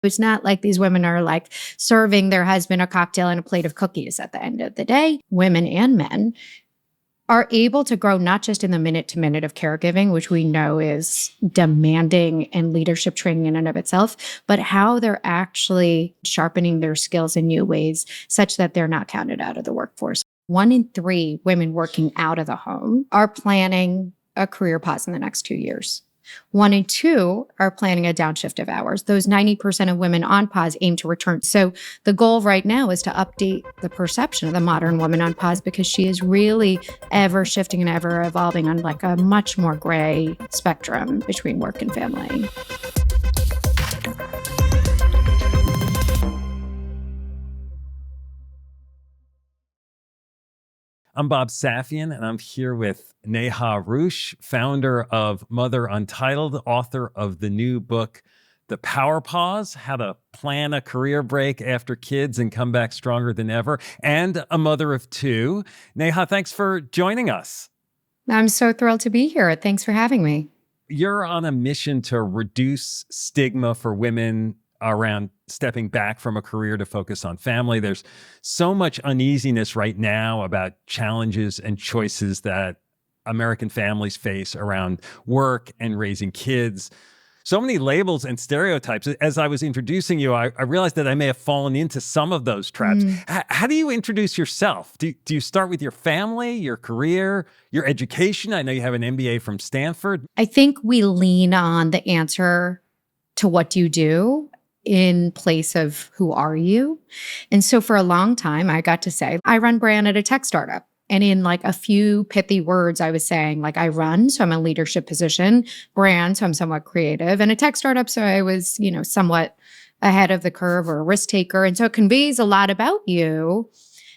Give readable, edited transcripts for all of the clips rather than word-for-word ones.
It's not like these women are like serving their husband a cocktail and a plate of cookies at the end of the day. Women and men are able to grow not just in the minute to minute of caregiving, which we know is demanding and leadership training in and of itself, but how they're actually sharpening their skills in new ways such that they're not counted out of the workforce. 1 in 3 women working out of the home are planning a career pause in the next 2 years. 1 in 2 are planning a downshift of hours. Those 90% of women on pause aim to return. So the goal right now is to update the perception of the modern woman on pause, because she is really ever shifting and ever evolving on like a much more gray spectrum between work and family. I'm Bob Safian, and I'm here with Neha Ruch, founder of Mother Untitled, author of the new book, The Power Pause, How to Plan a Career Break After Kids and Come Back Stronger Than Ever, and a mother of 2. Neha, thanks for joining us. I'm so thrilled to be here. Thanks for having me. You're on a mission to reduce stigma for women around stepping back from a career to focus on family. There's so much uneasiness right now about challenges and choices that American families face around work and raising kids. So many labels and stereotypes. As I was introducing you, I realized that I may have fallen into some of those traps. How do you introduce yourself? Do you start with your family, your career, your education? I know you have an MBA from Stanford. I think we lean on the answer to what do you do in place of who are you. And so for a long time, I got to say, I run brand at a tech startup. And in like a few pithy words, I was saying, like, I run, so I'm a leadership position, brand, so I'm somewhat creative, and a tech startup, so I was, somewhat ahead of the curve or a risk taker. And so it conveys a lot about you.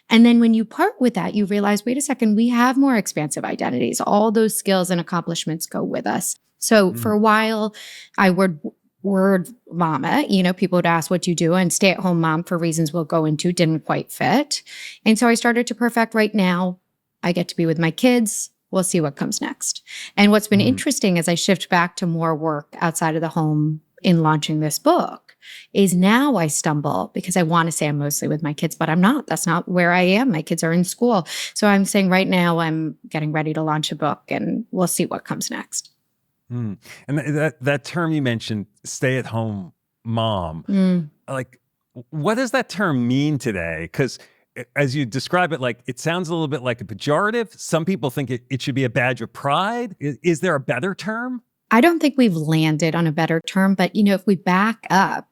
And then when you part with that, you realize, wait a second, we have more expansive identities. All those skills and accomplishments go with us. So for a while, I would word mama, people would ask what you do, and stay-at-home mom, for reasons we'll go into, didn't quite fit. And so I started to perfect. Right now, I get to be with my kids. We'll see what comes next. And what's been interesting as I shift back to more work outside of the home in launching this book is now I stumble because I want to say I'm mostly with my kids, but I'm not. That's not where I am. My kids are in school. So I'm saying right now I'm getting ready to launch a book, and we'll see what comes next. And that term you mentioned, stay-at-home mom, like, what does that term mean today? Because as you describe it, like, it sounds a little bit like a pejorative. Some people think it should be a badge of pride. Is there a better term? I don't think we've landed on a better term, but if we back up,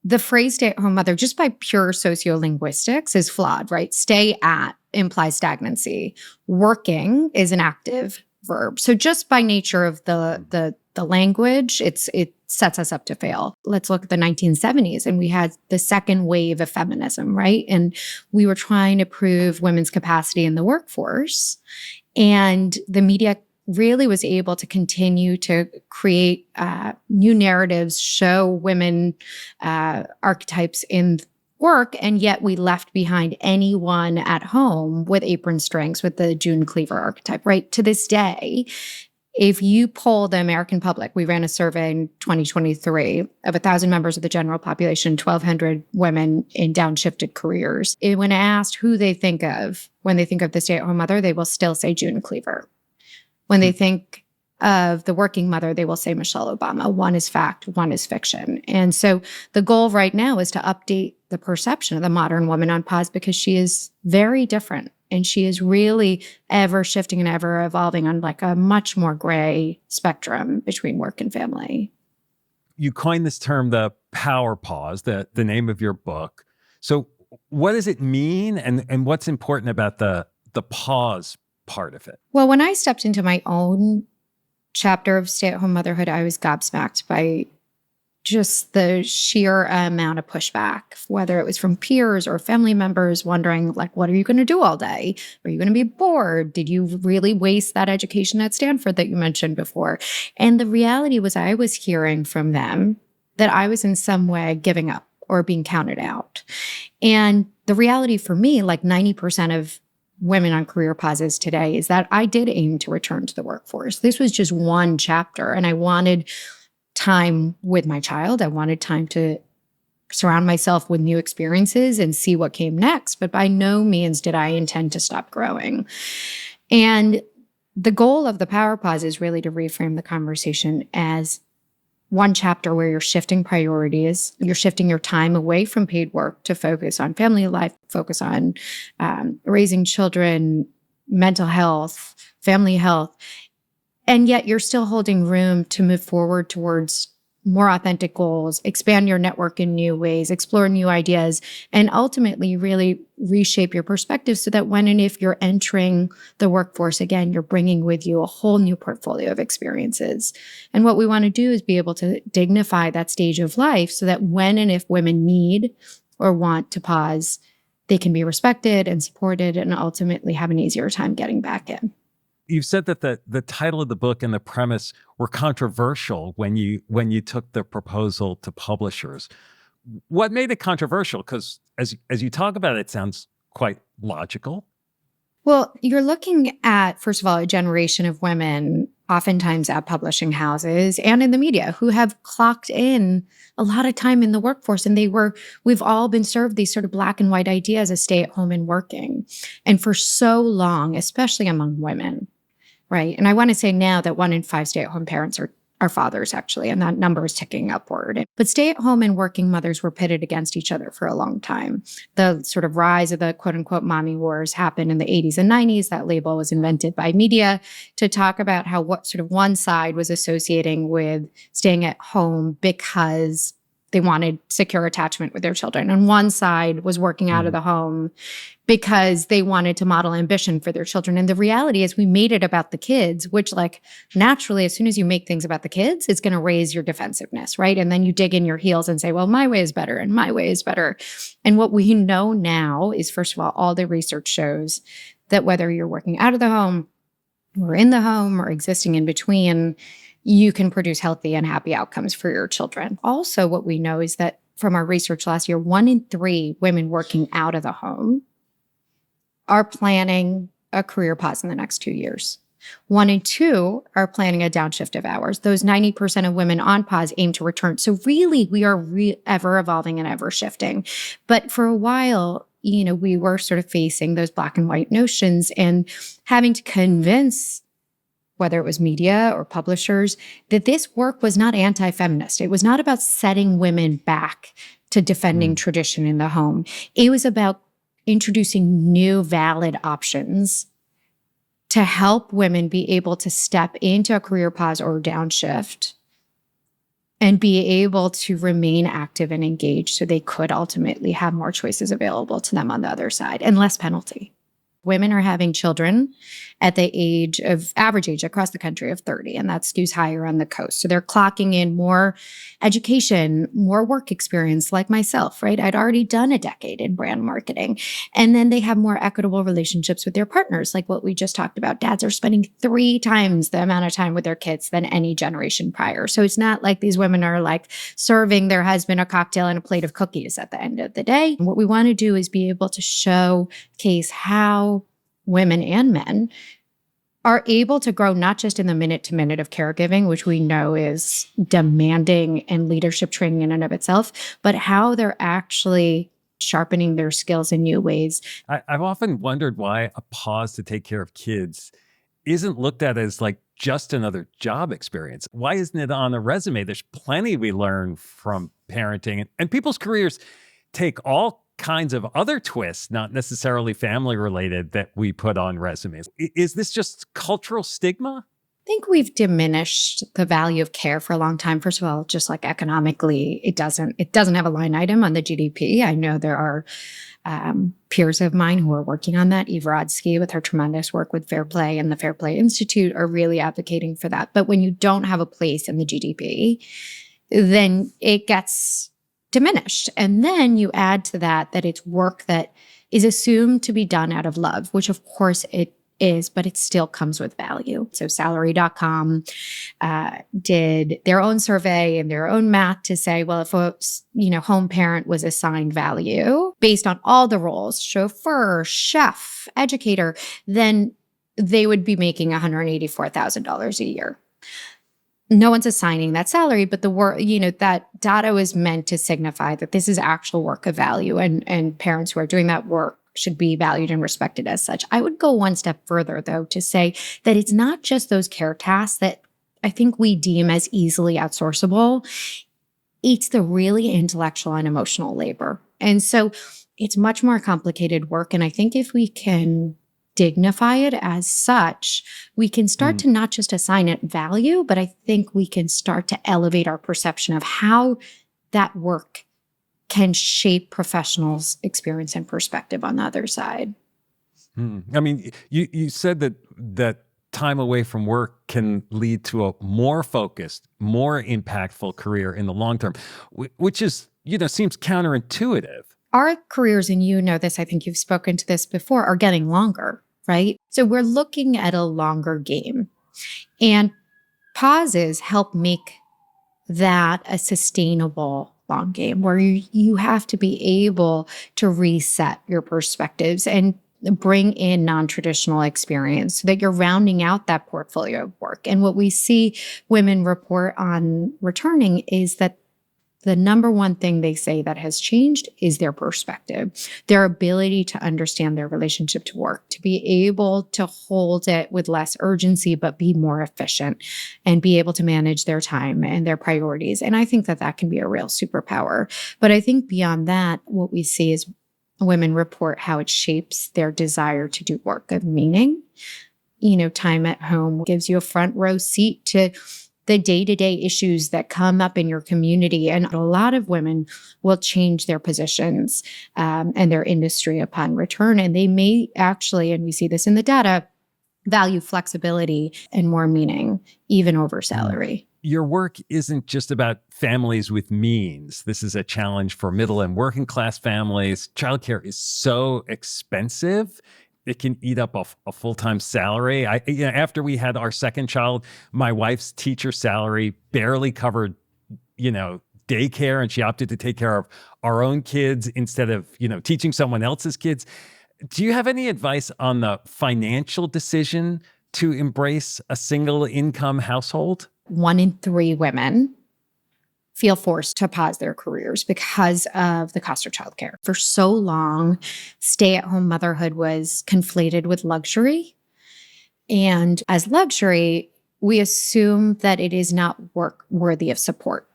the phrase stay-at-home mother, just by pure sociolinguistics, is flawed, right? Stay at implies stagnancy. Working is an active verb. So just by nature of the language, it sets us up to fail. Let's look at the 1970s, and we had the second wave of feminism, right? And we were trying to prove women's capacity in the workforce. And the media really was able to continue to create new narratives, show women archetypes in work, and yet we left behind anyone at home with apron strings, with the June Cleaver archetype, right? To this day, if you poll the American public, we ran a survey in 2023 of 1,000 members of the general population, 1,200 women in downshifted careers. When asked who they think of when they think of the stay-at-home mother, they will still say June Cleaver. When they think of the working mother, they will say Michelle Obama. One is fact, one is fiction. And so the goal right now is to update the perception of the modern woman on pause, because she is very different. And she is really ever shifting and ever evolving on like a much more gray spectrum between work and family. You coined this term, the power pause, the name of your book. So what does it mean, and what's important about the pause part of it? Well, when I stepped into my own chapter of stay-at-home motherhood, I was gobsmacked by just the sheer amount of pushback, whether it was from peers or family members wondering, like, what are you going to do all day? Are you going to be bored? Did you really waste that education at Stanford that you mentioned before? And the reality was I was hearing from them that I was in some way giving up or being counted out. And the reality for me, like 90% of women on career pauses today, is that I did aim to return to the workforce. This was just one chapter, and I wanted time with my child. I wanted time to surround myself with new experiences and see what came next. But by no means did I intend to stop growing. And the goal of the Power Pause is really to reframe the conversation as one chapter where you're shifting priorities, you're shifting your time away from paid work to focus on family life, focus on raising children, mental health, family health. And yet you're still holding room to move forward towards more authentic goals, expand your network in new ways, explore new ideas, and ultimately really reshape your perspective so that when and if you're entering the workforce again, you're bringing with you a whole new portfolio of experiences. And what we want to do is be able to dignify that stage of life so that when and if women need or want to pause, they can be respected and supported and ultimately have an easier time getting back in. You've said that the title of the book and the premise were controversial when you took the proposal to publishers. What made it controversial? Because as you talk about it, it sounds quite logical. Well, you're looking at, first of all, a generation of women, oftentimes at publishing houses and in the media, who have clocked in a lot of time in the workforce. And we've all been served these sort of black and white ideas of stay at home and working. And for so long, especially among women, right? And I want to say now that 1 in 5 stay-at-home parents are fathers, actually, and that number is ticking upward. But stay-at-home and working mothers were pitted against each other for a long time. The sort of rise of the quote-unquote mommy wars happened in the 80s and 90s. That label was invented by media to talk about how what sort of one side was associating with staying at home because they wanted secure attachment with their children. And one side was working out of the home because they wanted to model ambition for their children. And the reality is we made it about the kids, which like naturally, as soon as you make things about the kids, it's going to raise your defensiveness, right? And then you dig in your heels and say, well, my way is better and my way is better. And what we know now is, first of all the research shows that whether you're working out of the home or in the home or existing in between, you can produce healthy and happy outcomes for your children. Also, what we know is that from our research last year, 1 in 3 women working out of the home are planning a career pause in the next 2 years. 1 in 2 are planning a downshift of hours. Those 90% of women on pause aim to return. So really, we are ever evolving and ever shifting. But for a while, we were sort of facing those black and white notions and having to convince whether it was media or publishers, that this work was not anti-feminist. It was not about setting women back to defending tradition in the home. It was about introducing new valid options to help women be able to step into a career pause or downshift and be able to remain active and engaged so they could ultimately have more choices available to them on the other side and less penalty. Women are having children at the average age across the country of 30, and that skews higher on the coast. So they're clocking in more education, more work experience like myself, right? I'd already done a decade in brand marketing. And then they have more equitable relationships with their partners, like what we just talked about. Dads are spending 3 times the amount of time with their kids than any generation prior. So it's not like these women are like serving their husband a cocktail and a plate of cookies at the end of the day. What we want to do is be able to showcase how women and men are able to grow not just in the minute to minute of caregiving, which we know is demanding and leadership training in and of itself, but how they're actually sharpening their skills in new ways. I've often wondered why a pause to take care of kids isn't looked at as like just another job experience. Why isn't it on a resume? There's plenty we learn from parenting, and people's careers take all kinds of other twists, not necessarily family related, that we put on resumes. Is this just cultural stigma? I think we've diminished the value of care for a long time. First of all, just like economically, it doesn't have a line item on the GDP. I know there are peers of mine who are working on that. Eve Rodsky, with her tremendous work with Fair Play and the Fair Play Institute, are really advocating for that. But when you don't have a place in the GDP, then it gets diminished. And then you add to that it's work that is assumed to be done out of love, which of course it is, but it still comes with value. So salary.com did their own survey and their own math to say, well, if a home parent was assigned value based on all the roles, chauffeur, chef, educator, then they would be making $184,000 a year. No one's assigning that salary, but the work, that data is meant to signify that this is actual work of value, and parents who are doing that work should be valued and respected as such. I would go one step further, though, to say that it's not just those care tasks that I think we deem as easily outsourceable. It's the really intellectual and emotional labor. And so it's much more complicated work. And I think if we can dignify it as such, we can start Mm, to not just assign it value, but I think we can start to elevate our perception of how that work can shape professionals' experience and perspective on the other side. I mean, you said that time away from work can lead to a more focused, more impactful career in the long term, which is, seems counterintuitive. Our careers, and you know this, I think you've spoken to this before, are getting longer, right? So we're looking at a longer game. And pauses help make that a sustainable long game where you have to be able to reset your perspectives and bring in non-traditional experience so that you're rounding out that portfolio of work. And what we see women report on returning is that the number one thing they say that has changed is their perspective, their ability to understand their relationship to work, to be able to hold it with less urgency, but be more efficient and be able to manage their time and their priorities. And I think that that can be a real superpower. But I think beyond that, what we see is women report how it shapes their desire to do work of meaning. Time at home gives you a front row seat to the day-to-day issues that come up in your community. And a lot of women will change their positions and their industry upon return. And they may actually, and we see this in the data, value flexibility and more meaning, even over salary. Your work isn't just about families with means. This is a challenge for middle and working class families. Childcare is so expensive. It can eat up a full-time salary. After we had our second child, my wife's teacher salary barely covered, daycare, and she opted to take care of our own kids instead of, teaching someone else's kids. Do you have any advice on the financial decision to embrace a single income household? 1 in 3 women feel forced to pause their careers because of the cost of childcare. For so long, stay-at-home motherhood was conflated with luxury. And as luxury, we assume that it is not work worthy of support.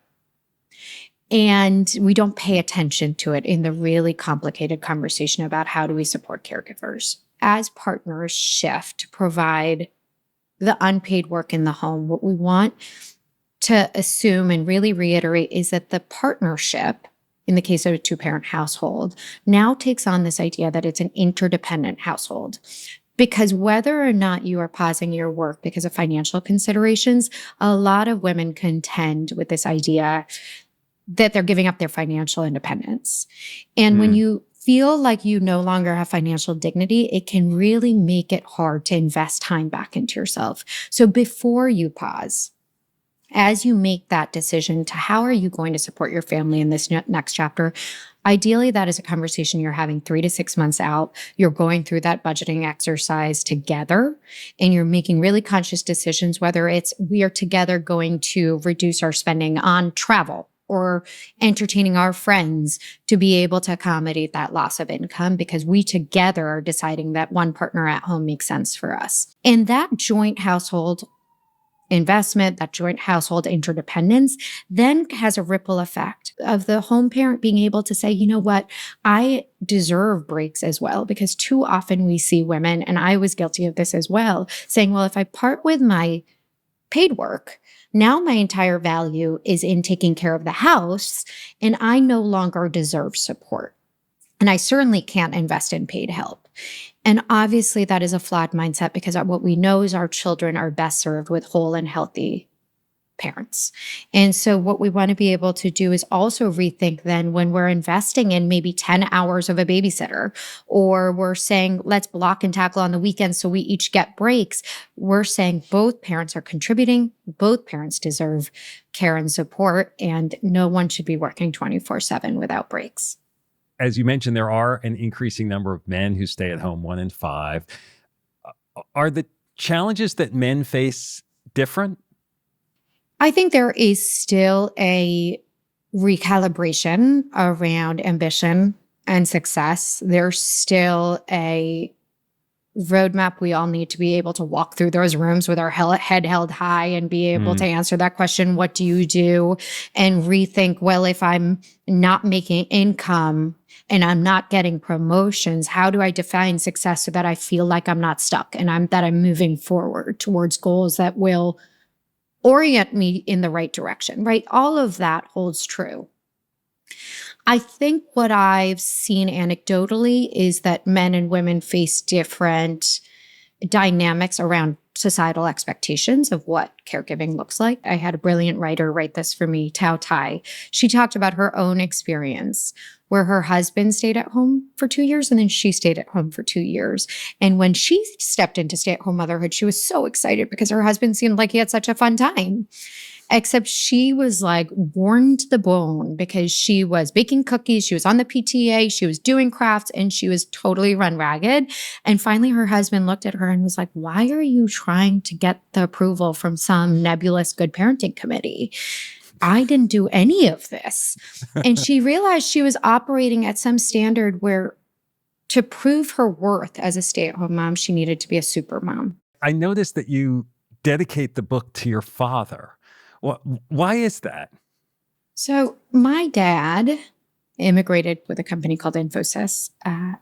And we don't pay attention to it in the really complicated conversation about how do we support caregivers. As partners shift to provide the unpaid work in the home, what we want to assume and really reiterate is that the partnership, in the case of a 2-parent household, now takes on this idea that it's an interdependent household. Because whether or not you are pausing your work because of financial considerations, a lot of women contend with this idea that they're giving up their financial independence. And when you feel like you no longer have financial dignity, it can really make it hard to invest time back into yourself. So before you pause, as you make that decision to how are you going to support your family in this next chapter, ideally that is a conversation you're having 3 to 6 months out. You're going through that budgeting exercise together and you're making really conscious decisions, whether it's we are together going to reduce our spending on travel or entertaining our friends to be able to accommodate that loss of income because we together are deciding that one partner at home makes sense for us. And that joint household investment, that joint household interdependence, then has a ripple effect of the home parent being able to say, you know what, I deserve breaks as well. Because too often we see women, and I was guilty of this as well, saying, well, if I part with my paid work, now my entire value is in taking care of the house, and I no longer deserve support. And I certainly can't invest in paid help. And obviously that is a flawed mindset because what we know is our children are best served with whole and healthy parents. And so what we want to be able to do is also rethink then when we're investing in maybe 10 hours of a babysitter, or we're saying, let's block and tackle on the weekends so we each get breaks. We're saying both parents are contributing, both parents deserve care and support, and no one should be working 24/7 without breaks. As you mentioned, there are an increasing number of men who stay at home, 1 in 5. Are the challenges that men face different? I think there is still a recalibration around ambition and success. There's still a roadmap we all need to be able to walk through those rooms with our head held high and be able to answer that question, what do you do? And rethink, well, if I'm not making income and I'm not getting promotions, how do I define success so that I feel like I'm not stuck and I'm moving forward towards goals that will orient me in the right direction, right? All of that holds true. I think what I've seen anecdotally is that men and women face different dynamics around societal expectations of what caregiving looks like. I had a brilliant writer write this for me, Tao Tai. She talked about her own experience where her husband stayed at home for 2 years and then she stayed at home for 2 years. And when she stepped into stay-at-home motherhood, she was so excited because her husband seemed like he had such a fun time. Except she was like worn to the bone because she was baking cookies, she was on the PTA, she was doing crafts, and she was totally run ragged. And finally, her husband looked at her and was like, why are you trying to get the approval from some nebulous good parenting committee? I didn't do any of this. And she realized she was operating at some standard where to prove her worth as a stay-at-home mom, she needed to be a super mom. I noticed that you dedicate the book to your father. Why is that? So my dad immigrated with a company called Infosys, and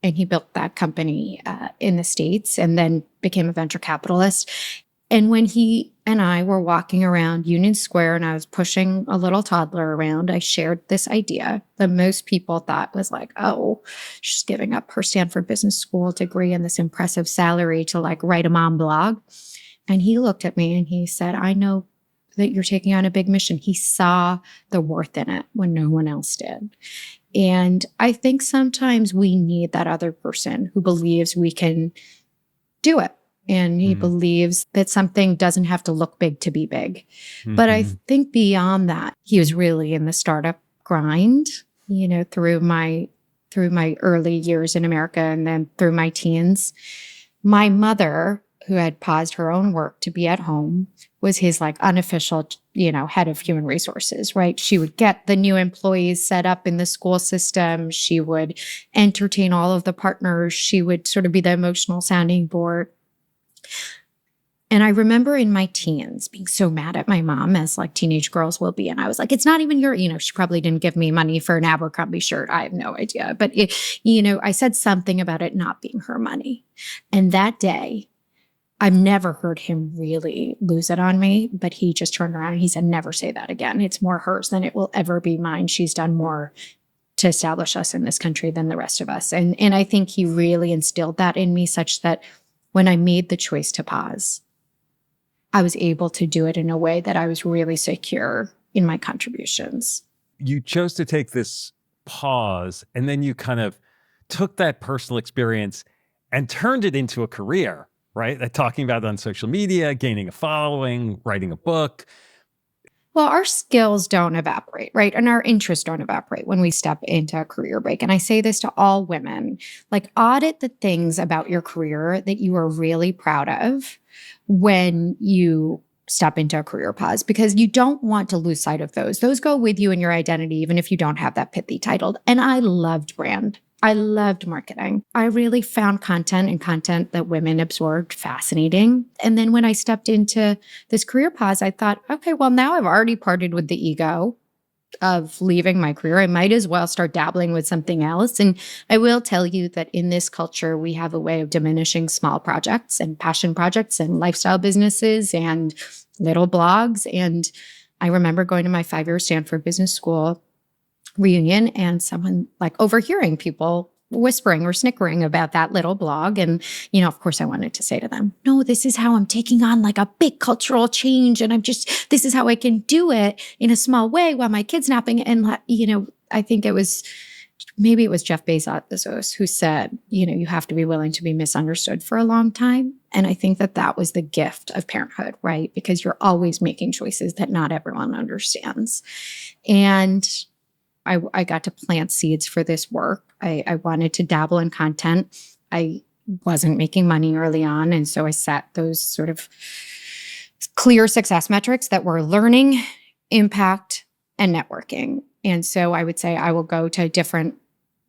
he built that company in the States and then became a venture capitalist. And when he and I were walking around Union Square and I was pushing a little toddler around, I shared this idea that most people thought was like, oh, she's giving up her Stanford Business School degree and this impressive salary to like write a mom blog. And he looked at me and he said, I know that you're taking on a big mission. He saw the worth in it when no one else did. And I think sometimes we need that other person who believes we can do it. And he believes that something doesn't have to look big to be big. But I think beyond that, he was really in the startup grind, you know, through my early years in America and then through my teens. My mother, who had paused her own work to be at home, was his like unofficial, you know, head of human resources, right? She would get the new employees set up in the school system. She would entertain all of the partners. She would sort of be the emotional sounding board. And I remember in my teens being so mad at my mom, as like teenage girls will be. And I was like, it's not even your, you know, she probably didn't give me money for an Abercrombie shirt. I have no idea. But, you know, I said something about it not being her money. And that day, I've never heard him really lose it on me, but he just turned around and he said, never say that again. It's more hers than it will ever be mine. She's done more to establish us in this country than the rest of us. And I think he really instilled that in me such that when I made the choice to pause, I was able to do it in a way that I was really secure in my contributions. You chose to take this pause and then you kind of took that personal experience and turned it into a career, right? Like talking about it on social media, gaining a following, writing a book. Well, our skills don't evaporate, right? And our interests don't evaporate when we step into a career break. And I say this to all women, like audit the things about your career that you are really proud of when you step into a career pause, because you don't want to lose sight of those. Those go with you in your identity, even if you don't have that pithy title. And I loved brand. I loved marketing. I really found content that women absorbed fascinating. And then when I stepped into this career pause, I thought, okay, well, now I've already parted with the ego of leaving my career. I might as well start dabbling with something else. And I will tell you that in this culture, we have a way of diminishing small projects and passion projects and lifestyle businesses and little blogs. And I remember going to my 5-year Stanford Business School reunion and someone like overhearing people whispering or snickering about that little blog. And, you know, of course I wanted to say to them, no, this is how I'm taking on like a big cultural change. And this is how I can do it in a small way while my kid's napping. And, you know, I think maybe it was Jeff Bezos who said, you know, you have to be willing to be misunderstood for a long time. And I think that was the gift of parenthood, right? Because you're always making choices that not everyone understands. And I got to plant seeds for this work. I wanted to dabble in content. I wasn't making money early on. And so I set those sort of clear success metrics that were learning, impact, and networking. And so I would say I will go to different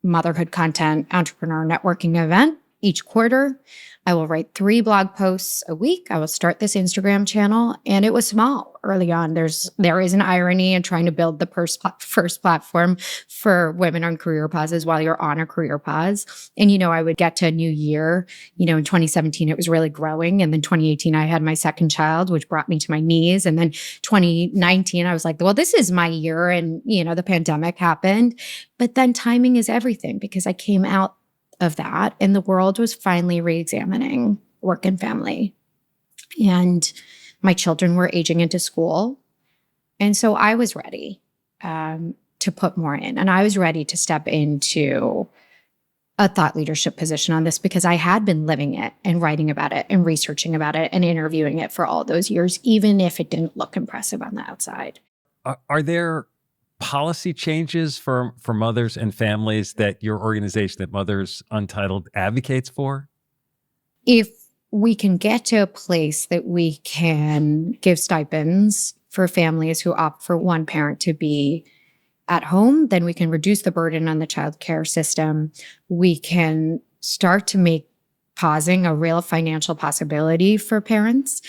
motherhood content entrepreneur networking event each quarter. I will write 3 blog posts a week. I will start this Instagram channel, and it was small early on. There is an irony in trying to build the first platform for women on career pauses while you're on a career pause. And, I would get to a new year, in 2017, it was really growing. And then 2018, I had my second child, which brought me to my knees. And then 2019, I was like, well, this is my year. And, the pandemic happened. But then timing is everything, because I came out of that and the world was finally re-examining work and family. And my children were aging into school. And so I was ready to put more in. And I was ready to step into a thought leadership position on this, because I had been living it and writing about it and researching about it and interviewing it for all those years, even if it didn't look impressive on the outside. Are there policy changes for mothers and families that your organization, that Mothers Untitled, advocates for? If we can get to a place that we can give stipends for families who opt for one parent to be at home, then we can reduce the burden on the child care system. We can start to make pausing a real financial possibility for parents.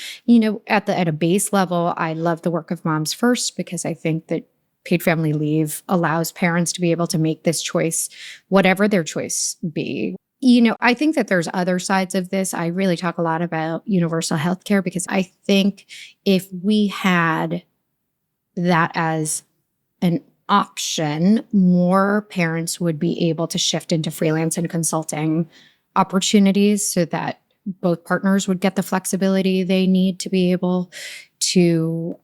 At a base level, I love the work of Moms First, because I think that paid family leave allows parents to be able to make this choice, whatever their choice be. I think that there's other sides of this. I really talk a lot about universal health care, because I think if we had that as an option, more parents would be able to shift into freelance and consulting opportunities, so that both partners would get the flexibility they need to be able to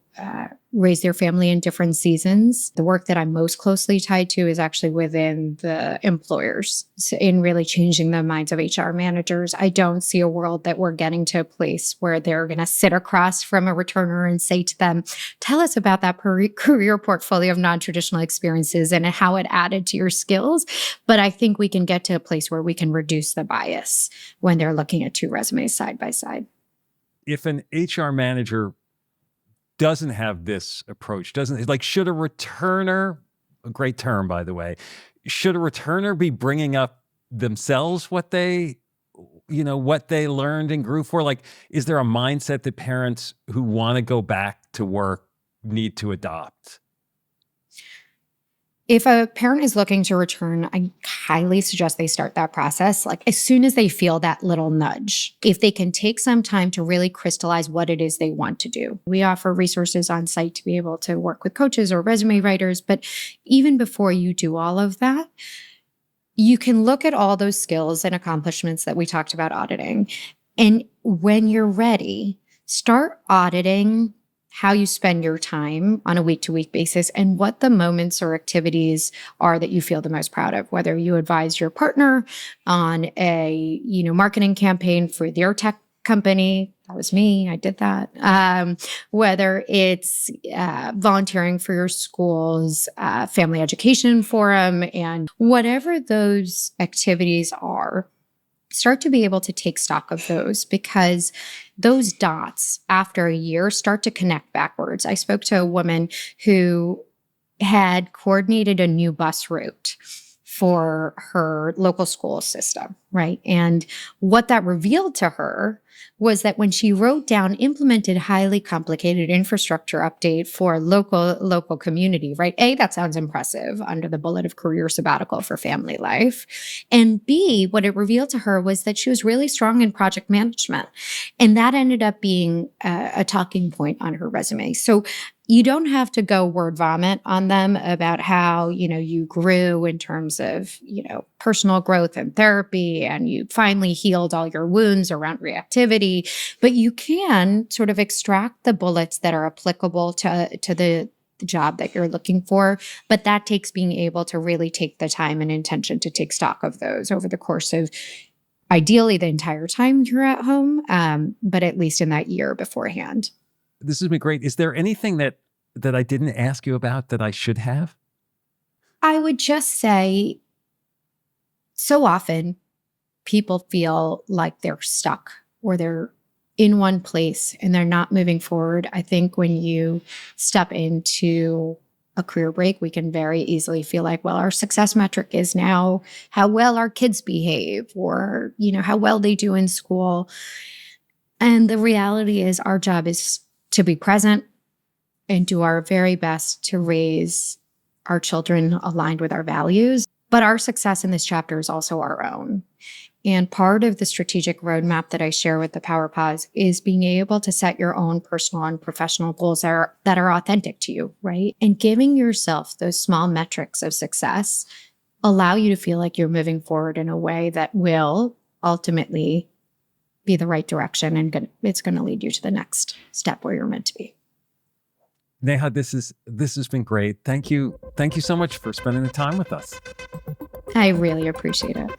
raise their family in different seasons. The work that I'm most closely tied to is actually within the employers, so in really changing the minds of HR managers. I don't see a world that we're getting to a place where they're going to sit across from a returner and say to them, tell us about that career portfolio of non-traditional experiences and how it added to your skills. But I think we can get to a place where we can reduce the bias when they're looking at 2 resumes side by side. If an HR manager doesn't have this approach, should a returner, a great term, by the way, should a returner be bringing up themselves what they learned and grew for? Is there a mindset that parents who want to go back to work need to adopt? If a parent is looking to return, I highly suggest they start that process as soon as they feel that little nudge. If they can take some time to really crystallize what it is they want to do. We offer resources on site to be able to work with coaches or resume writers. But even before you do all of that, you can look at all those skills and accomplishments that we talked about auditing. And when you're ready, start auditing how you spend your time on a week-to-week basis and what the moments or activities are that you feel the most proud of. Whether you advise your partner on a marketing campaign for their tech company, that was me, I did that. Whether it's volunteering for your school's family education forum, and whatever those activities are, start to be able to take stock of those, because those dots after a year start to connect backwards. I spoke to a woman who had coordinated a new bus route for her local school system, right? And what that revealed to her was that when she wrote down implemented highly complicated infrastructure update for local community, right? A, that sounds impressive under the bullet of career sabbatical for family life. And B, what it revealed to her was that she was really strong in project management. And that ended up being a talking point on her resume. So you don't have to go word vomit on them about how, you grew in terms of, personal growth and therapy, and you finally healed all your wounds around reactivity. But you can sort of extract the bullets that are applicable to the job that you're looking for. But that takes being able to really take the time and intention to take stock of those over the course of ideally the entire time you're at home, but at least in that year beforehand. This has been great. Is there anything that I didn't ask you about that I should have? I would just say, so often people feel like they're stuck or they're in one place and they're not moving forward. I think when you step into a career break, we can very easily feel like, well, our success metric is now how well our kids behave or, how well they do in school. And the reality is our job is to be present and do our very best to raise our children aligned with our values. But our success in this chapter is also our own. And part of the strategic roadmap that I share with the Power Pause is being able to set your own personal and professional goals that are authentic to you, right? And giving yourself those small metrics of success allow you to feel like you're moving forward in a way that will ultimately be the right direction and it's going to lead you to the next step where you're meant to be. Neha, this has been great. Thank you so much for spending the time with us. I really appreciate it.